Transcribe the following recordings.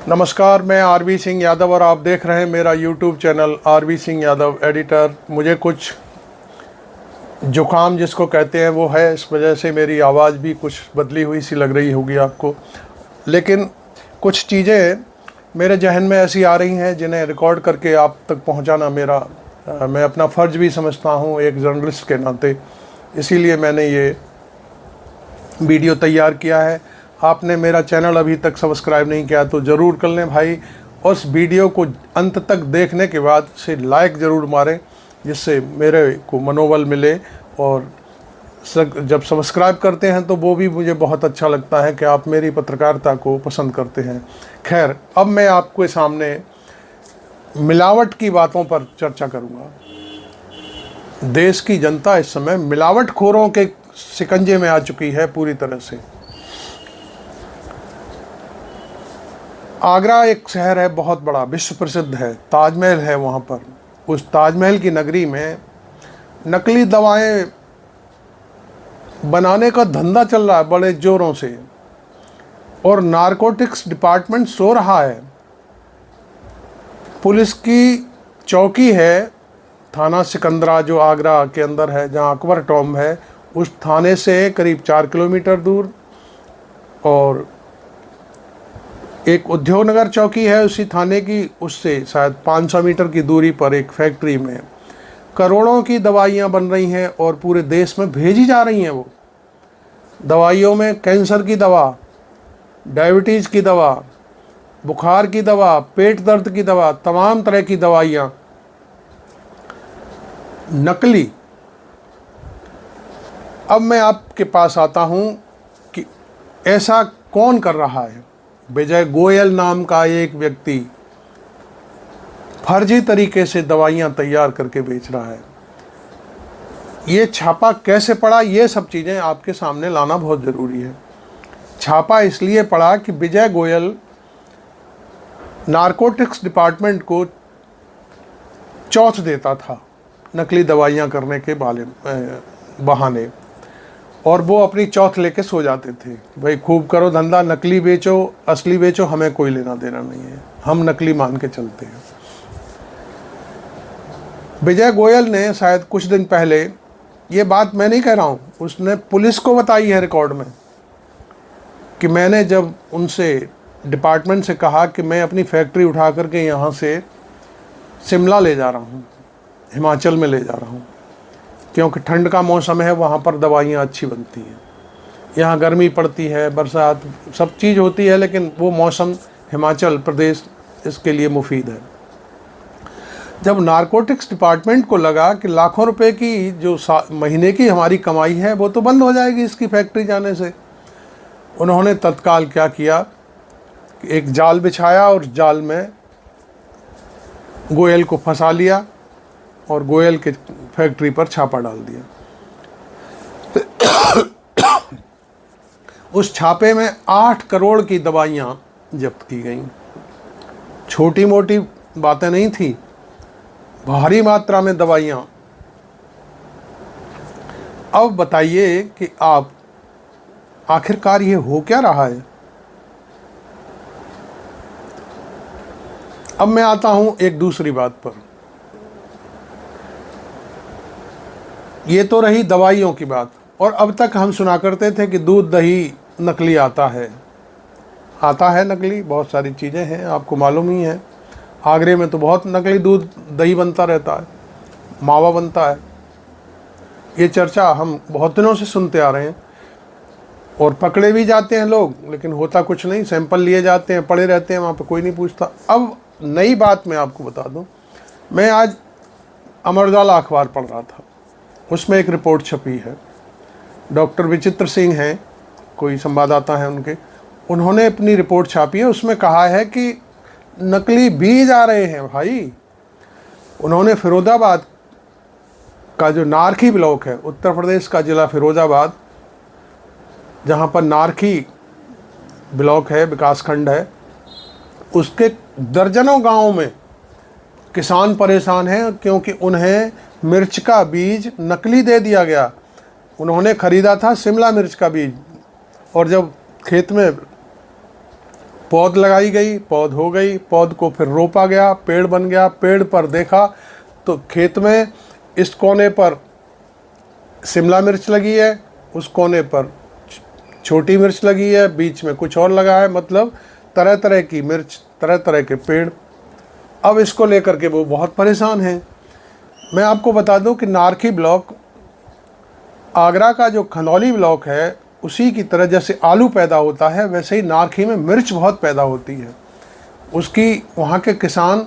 नमस्कार, मैं आरवी सिंह यादव और आप देख रहे हैं मेरा YouTube channel RV Singh Yadav editor. मुझे कुछ जुकाम जिसको कहते हैं वो है, इस वजह से मेरी आवाज़ भी कुछ बदली हुई सी लग रही होगी आपको। लेकिन कुछ चीज़ें मेरे जहन में ऐसी आ रही हैं जिन्हें रिकॉर्ड करके आप तक पहुंचाना मैं अपना फ़र्ज़ भी समझता हूं एक जर्नलिस्ट के नाते। इसीलिए मैंने ये वीडियो तैयार किया है। आपने मेरा चैनल अभी तक सब्सक्राइब नहीं किया तो ज़रूर कर लें भाई, और इस वीडियो को अंत तक देखने के बाद से लाइक ज़रूर मारें, जिससे मेरे को मनोबल मिले। और जब सब्सक्राइब करते हैं तो वो भी मुझे बहुत अच्छा लगता है कि आप मेरी पत्रकारिता को पसंद करते हैं। खैर, अब मैं आपके सामने मिलावट की बातों पर चर्चा करूँगा। देश की जनता इस समय मिलावटखोरों के शिकंजे में आ चुकी है पूरी तरह से। आगरा एक शहर है, बहुत बड़ा, विश्व प्रसिद्ध है, ताजमहल है वहाँ पर। उस ताजमहल की नगरी में नकली दवाएं बनाने का धंधा चल रहा है बड़े जोरों से, और नारकोटिक्स डिपार्टमेंट सो रहा है। पुलिस की चौकी है थाना सिकंदरा, जो आगरा के अंदर है, जहाँ अकबर टॉम्ब है, उस थाने से करीब 4 किलोमीटर दूर। और एक उद्योग नगर चौकी है उसी थाने की, उससे शायद 500 मीटर की दूरी पर एक फैक्ट्री में करोड़ों की दवाइयाँ बन रही हैं और पूरे देश में भेजी जा रही हैं। वो दवाइयों में कैंसर की दवा, डायबिटीज़ की दवा, बुखार की दवा, पेट दर्द की दवा, तमाम तरह की दवाइयाँ नकली। अब मैं आपके पास आता हूँ कि ऐसा कौन कर रहा है। विजय गोयल नाम का एक व्यक्ति फर्जी तरीके से दवाइयाँ तैयार करके बेच रहा है। ये छापा कैसे पड़ा, ये सब चीज़ें आपके सामने लाना बहुत ज़रूरी है। छापा इसलिए पड़ा कि विजय गोयल नारकोटिक्स डिपार्टमेंट को चौथ देता था नकली दवाइयाँ करने के बहाने, और वो अपनी चौथ लेके सो जाते थे। भाई खूब करो धंधा, नकली बेचो, असली बेचो, हमें कोई लेना देना नहीं है, हम नकली मान के चलते हैं। विजय गोयल ने शायद कुछ दिन पहले, ये बात मैं नहीं कह रहा हूँ, उसने पुलिस को बताई है रिकॉर्ड में, कि मैंने जब उनसे डिपार्टमेंट से कहा कि मैं अपनी फैक्ट्री उठा करके यहाँ से शिमला ले जा रहा हूँ, हिमाचल में ले जा रहा हूँ, क्योंकि ठंड का मौसम है, वहाँ पर दवाइयाँ अच्छी बनती हैं। यहाँ गर्मी पड़ती है, बरसात, सब चीज़ होती है, लेकिन वो मौसम हिमाचल प्रदेश इसके लिए मुफीद है। जब नारकोटिक्स डिपार्टमेंट को लगा कि लाखों रुपए की जो महीने की हमारी कमाई है वो तो बंद हो जाएगी इसकी फैक्ट्री जाने से, उन्होंने तत्काल क्या किया, एक जाल बिछाया और जाल में गोयल को फंसा लिया और गोयल के फैक्ट्री पर छापा डाल दिया। उस छापे में 8 करोड़ की दवाइयाँ जब्त की गईं। छोटी मोटी बातें नहीं थी, भारी मात्रा में दवाइयाँ। अब बताइए कि आप आखिरकार ये हो क्या रहा है। अब मैं आता हूँ एक दूसरी बात पर। ये तो रही दवाइयों की बात, और अब तक हम सुना करते थे कि दूध दही नकली आता है नकली, बहुत सारी चीज़ें हैं, आपको मालूम ही है। आगरे में तो बहुत नकली दूध दही बनता रहता है, मावा बनता है। ये चर्चा हम बहुत दिनों से सुनते आ रहे हैं, और पकड़े भी जाते हैं लोग, लेकिन होता कुछ नहीं, सैंपल लिए जाते हैं, पड़े रहते हैं वहाँ पे, कोई नहीं पूछता। अब नई बात मैं आपको बता दूँ, मैं आज अमर उजाला अखबार पढ़ रहा था, उसमें एक रिपोर्ट छपी है। डॉक्टर विचित्र सिंह हैं, कोई संवाददाता हैं उन्होंने अपनी रिपोर्ट छापी है। उसमें कहा है कि नकली बीज आ रहे हैं भाई। उन्होंने फिरोजाबाद का जो नारखी ब्लॉक है, उत्तर प्रदेश का ज़िला फिरोजाबाद, जहाँ पर नारखी ब्लॉक है, विकासखंड है, उसके दर्जनों गाँवों में किसान परेशान हैं, क्योंकि उन्हें मिर्च का बीज नकली दे दिया गया। उन्होंने ख़रीदा था शिमला मिर्च का बीज, और जब खेत में पौध लगाई गई, पौध हो गई, पौध को फिर रोपा गया, पेड़ बन गया। पेड़ पर देखा तो खेत में इस कोने पर शिमला मिर्च लगी है, उस कोने पर छोटी मिर्च लगी है, बीच में कुछ और लगा है, मतलब तरह तरह की मिर्च, तरह तरह के पेड़। अब इसको लेकर के वो बहुत परेशान हैं। मैं आपको बता दूं कि नारखी ब्लॉक, आगरा का जो खनौली ब्लॉक है, उसी की तरह जैसे आलू पैदा होता है वैसे ही नारखी में मिर्च बहुत पैदा होती है। उसकी वहाँ के किसान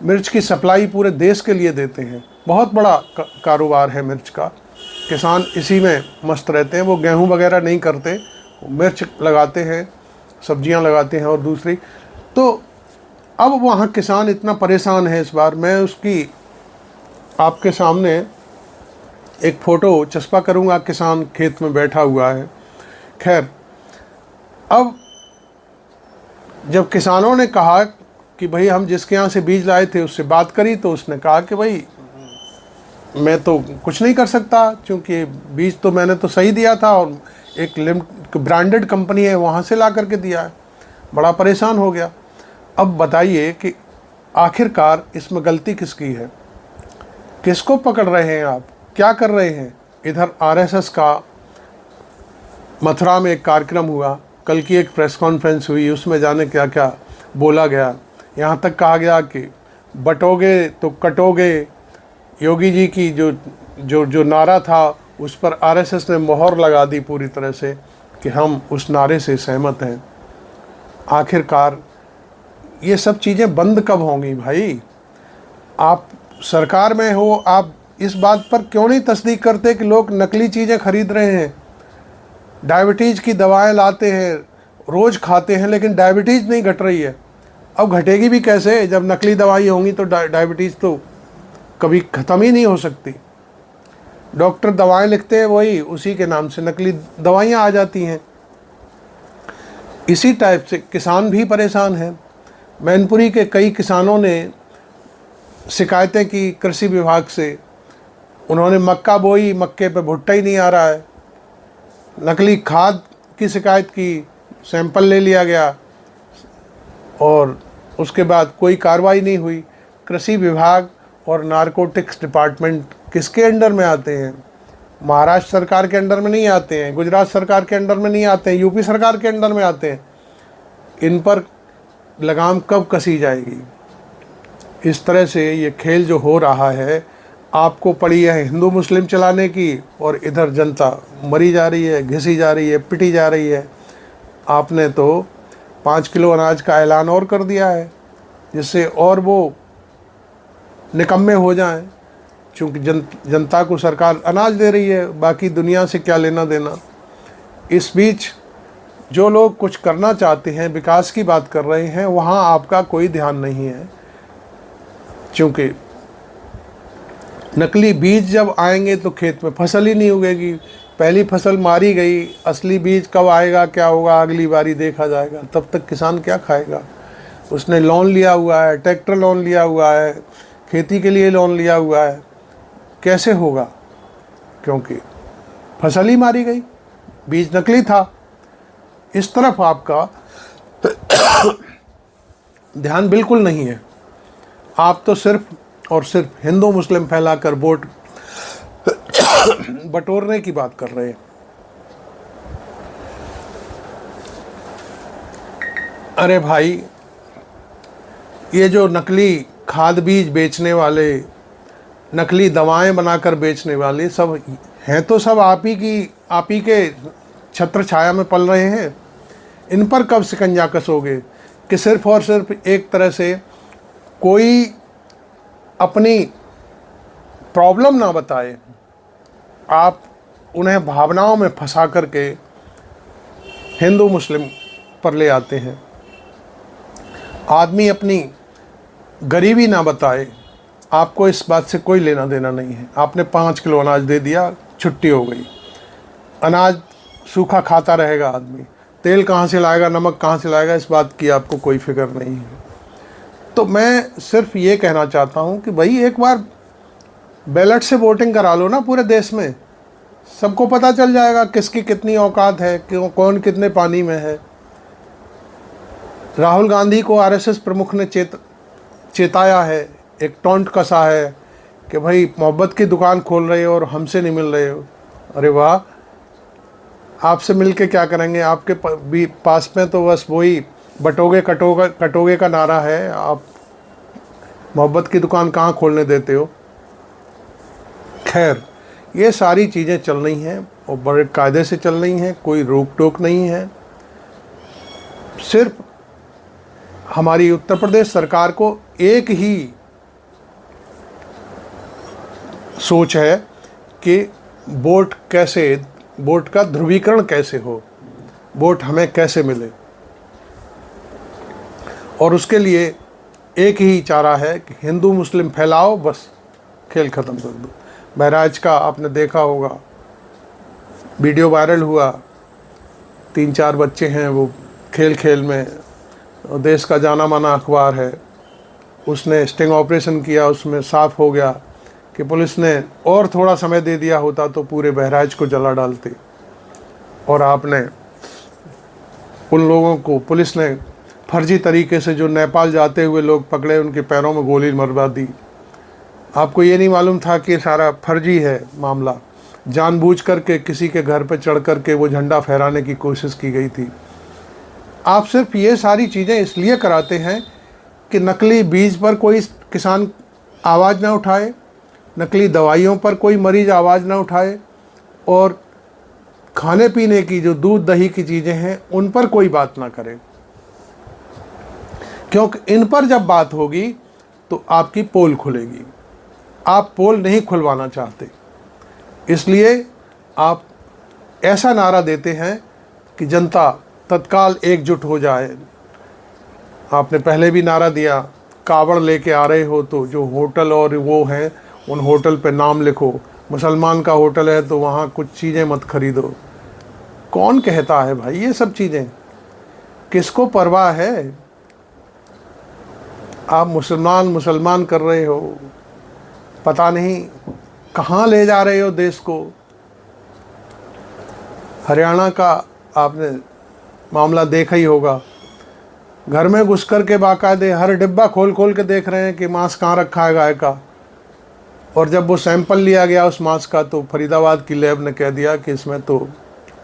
मिर्च की सप्लाई पूरे देश के लिए देते हैं। बहुत बड़ा कारोबार है मिर्च का। किसान इसी में मस्त रहते हैं। वो गेहूँ वगैरह नहीं करते, वो मिर्च लगाते हैं, सब्जियां लगाते हैं। और दूसरी तो अब वहाँ किसान इतना परेशान है। इस बार मैं उसकी आपके सामने एक फ़ोटो चस्पा करूँगा। किसान खेत में बैठा हुआ है। खैर, अब जब किसानों ने कहा कि भाई हम जिसके यहाँ से बीज लाए थे उससे बात करी, तो उसने कहा कि भाई मैं तो कुछ नहीं कर सकता, क्योंकि बीज तो मैंने तो सही दिया था और एक ब्रांडेड कंपनी है वहाँ से ला करके दिया है। बड़ा परेशान हो गया। अब बताइए कि आखिरकार इसमें गलती किसकी है? किसको पकड़ रहे हैं आप? क्या कर रहे हैं? इधर आरएसएस का मथुरा में एक कार्यक्रम हुआ, कल की एक प्रेस कॉन्फ्रेंस हुई, उसमें जाने क्या क्या बोला गया। यहाँ तक कहा गया कि बटोगे तो कटोगे। योगी जी की जो नारा था उस पर आरएसएस ने मोहर लगा दी पूरी तरह से कि हम उस नारे से सहमत हैं। आखिरकार ये सब चीज़ें बंद कब होंगी भाई? आप सरकार में हो, आप इस बात पर क्यों नहीं तस्दीक करते कि लोग नकली चीज़ें खरीद रहे हैं? डायबिटीज़ की दवाएं लाते हैं, रोज़ खाते हैं, लेकिन डायबिटीज़ नहीं घट रही है। अब घटेगी भी कैसे? जब नकली दवाई होंगी तो डायबिटीज़ तो कभी ख़त्म ही नहीं हो सकती। डॉक्टर दवाएं लिखते हैं, वही उसी के नाम से नकली दवाइयाँ आ जाती हैं। इसी टाइप से किसान भी परेशान हैं। मैनपुरी के कई किसानों ने शिकायतें की कृषि विभाग से। उन्होंने मक्का बोई, मक्के पे भुट्टा ही नहीं आ रहा है। नकली खाद की शिकायत की, सैंपल ले लिया गया और उसके बाद कोई कार्रवाई नहीं हुई। कृषि विभाग और नारकोटिक्स डिपार्टमेंट किसके अंडर में आते हैं? महाराष्ट्र सरकार के अंडर में नहीं आते हैं, गुजरात सरकार के अंडर में नहीं आते हैं, यूपी सरकार के अंडर में आते हैं। इन पर लगाम कब कसी जाएगी? इस तरह से ये खेल जो हो रहा है, आपको पड़ी है हिंदू मुस्लिम चलाने की, और इधर जनता मरी जा रही है, घिसी जा रही है, पिटी जा रही है। आपने तो 5 किलो अनाज का ऐलान और कर दिया है, जिससे और वो निकम्मे हो जाएं, क्योंकि जनता को सरकार अनाज दे रही है, बाकी दुनिया से क्या लेना देना। इस बीच जो लोग कुछ करना चाहते हैं, विकास की बात कर रहे हैं, वहाँ आपका कोई ध्यान नहीं है। क्योंकि नकली बीज जब आएंगे तो खेत में फसल ही नहीं उगेगी। पहली फसल मारी गई, असली बीज कब आएगा, क्या होगा, अगली बारी देखा जाएगा। तब तक किसान क्या खाएगा? उसने लोन लिया हुआ है, ट्रैक्टर लोन लिया हुआ है, खेती के लिए लोन लिया हुआ है, कैसे होगा? क्योंकि फसल ही मारी गई, बीज नकली था। इस तरफ आपका ध्यान बिल्कुल नहीं है। आप तो सिर्फ और सिर्फ हिंदू मुस्लिम फैलाकर वोट बटोरने की बात कर रहे हैं। अरे भाई, ये जो नकली खाद बीज बेचने वाले, नकली दवाएं बनाकर बेचने वाले सब हैं, तो सब आप ही के छत्र छाया में पल रहे हैं। इन पर कब शिकंजा कसोगे कि सिर्फ और सिर्फ एक तरह से कोई अपनी प्रॉब्लम ना बताए, आप उन्हें भावनाओं में फंसा करके हिंदू मुस्लिम पर ले आते हैं। आदमी अपनी गरीबी ना बताए, आपको इस बात से कोई लेना देना नहीं है। आपने 5 किलो अनाज दे दिया, छुट्टी हो गई। अनाज सूखा खाता रहेगा आदमी, तेल कहाँ से लाएगा, नमक कहाँ से लाएगा, इस बात की आपको कोई फिक्र नहीं है। तो मैं सिर्फ ये कहना चाहता हूँ कि भाई एक बार बैलेट से वोटिंग करा लो ना पूरे देश में, सबको पता चल जाएगा किसकी कितनी औकात है, कौन कितने पानी में है। राहुल गांधी को आरएसएस प्रमुख ने चेताया है, एक टॉन्ट कसा है कि भाई मोहब्बत की दुकान खोल रहे हो और हमसे नहीं मिल रहे हो। अरे वाह, आपसे मिल के क्या करेंगे? आपके पास में तो बस वही बटोगे कटोगे का नारा है। आप मोहब्बत की दुकान कहाँ खोलने देते हो? खैर, ये सारी चीज़ें चल रही हैं और बड़े कायदे से चल रही हैं, कोई रोक टोक नहीं है। सिर्फ हमारी उत्तर प्रदेश सरकार को एक ही सोच है कि वोट का ध्रुवीकरण कैसे हो, वोट हमें कैसे मिले, और उसके लिए एक ही चारा है कि हिंदू मुस्लिम फैलाओ, बस खेल ख़त्म कर दो। बहराइच का आपने देखा होगा, वीडियो वायरल हुआ, 3-4 बच्चे हैं, वो खेल में, देश का जाना माना अखबार है, उसने स्टिंग ऑपरेशन किया, उसमें साफ हो गया कि पुलिस ने और थोड़ा समय दे दिया होता तो पूरे बहराइच को जला डालते। और आपने उन लोगों को, पुलिस ने फर्जी तरीके से जो नेपाल जाते हुए लोग पकड़े, उनके पैरों में गोली मरवा दी। आपको ये नहीं मालूम था कि सारा फर्जी है मामला, जानबूझ करके किसी के घर पर चढ़ करके वो झंडा फहराने की कोशिश की गई थी। आप सिर्फ ये सारी चीज़ें इसलिए कराते हैं कि नकली बीज पर कोई किसान आवाज़ ना उठाए, नकली दवाइयों पर कोई मरीज़ आवाज़ ना उठाए, और खाने पीने की जो दूध दही की चीज़ें हैं उन पर कोई बात ना करे, क्योंकि इन पर जब बात होगी तो आपकी पोल खुलेगी। आप पोल नहीं खुलवाना चाहते, इसलिए आप ऐसा नारा देते हैं कि जनता तत्काल एकजुट हो जाए। आपने पहले भी नारा दिया, कावड़ लेके आ रहे हो तो जो होटल और वो हैं उन होटल पे नाम लिखो, मुसलमान का होटल है तो वहाँ कुछ चीज़ें मत खरीदो। कौन कहता है भाई ये सब चीज़ें? किसको परवाह है? आप मुसलमान कर रहे हो, पता नहीं कहाँ ले जा रहे हो देश को। हरियाणा का आपने मामला देखा ही होगा, घर में घुस कर के बाकायदे हर डिब्बा खोल के देख रहे हैं कि मांस कहाँ रखा है गाय का, और जब वो सैंपल लिया गया उस मांस का तो फरीदाबाद की लैब ने कह दिया कि इसमें तो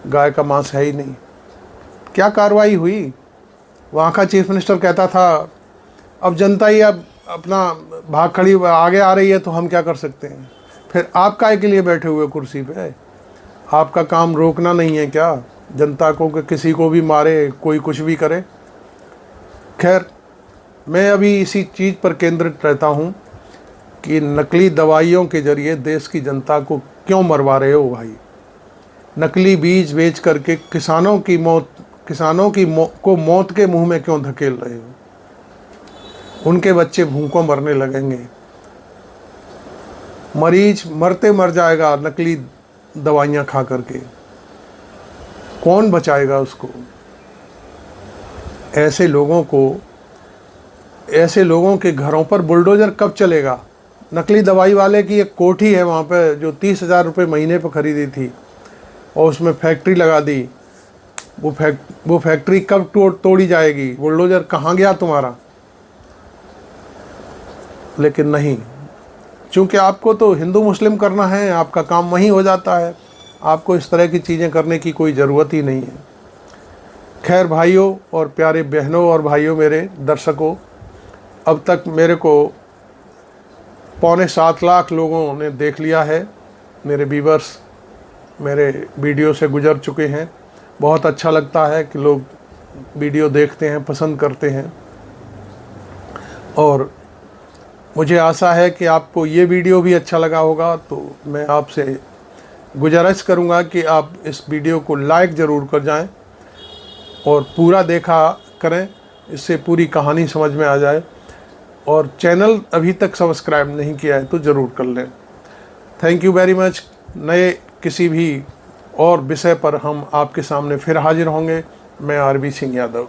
गाय का मांस है ही नहीं। क्या कार्रवाई हुई? वहाँ का चीफ मिनिस्टर कहता था अब जनता ही अब अपना भाग खड़ी आगे आ रही है तो हम क्या कर सकते हैं। फिर आप काहे के लिए बैठे हुए कुर्सी पे? आपका काम रोकना नहीं है क्या जनता को कि किसी को भी मारे, कोई कुछ भी करे? खैर, मैं अभी इसी चीज़ पर केंद्रित रहता हूँ कि नकली दवाइयों के ज़रिए देश की जनता को क्यों मरवा रहे हो भाई? नकली बीज बेच करके किसानों की मौत के मुंह में क्यों धकेल रहे हो? उनके बच्चे भूखों मरने लगेंगे, मरीज मर जाएगा नकली दवाइयाँ खा करके, कौन बचाएगा उसको? ऐसे लोगों के घरों पर बुलडोज़र कब चलेगा? नकली दवाई वाले की एक कोठी है वहाँ पे जो 30,000 रुपये महीने पर ख़रीदी थी और उसमें फैक्ट्री लगा दी। वो फैक्ट्री कब तोड़ी जाएगी? बुलडोज़र कहाँ गया तुम्हारा? लेकिन नहीं, चूँकि आपको तो हिंदू मुस्लिम करना है, आपका काम वहीं हो जाता है, आपको इस तरह की चीज़ें करने की कोई ज़रूरत ही नहीं है। खैर भाइयों और प्यारे बहनों और भाइयों, मेरे दर्शकों, अब तक मेरे को 6.25 लाख लोगों ने देख लिया है। मेरे व्यूअर्स मेरे वीडियो से गुजर चुके हैं। बहुत अच्छा लगता है कि लोग वीडियो देखते हैं, पसंद करते हैं, और मुझे आशा है कि आपको ये वीडियो भी अच्छा लगा होगा। तो मैं आपसे गुजारिश करूँगा कि आप इस वीडियो को लाइक ज़रूर कर जाएं और पूरा देखा करें, इससे पूरी कहानी समझ में आ जाए। और चैनल अभी तक सब्सक्राइब नहीं किया है तो ज़रूर कर लें। Thank you very much. नए किसी भी और विषय पर हम आपके सामने फिर हाजिर होंगे। मैं आरबी सिंह यादव।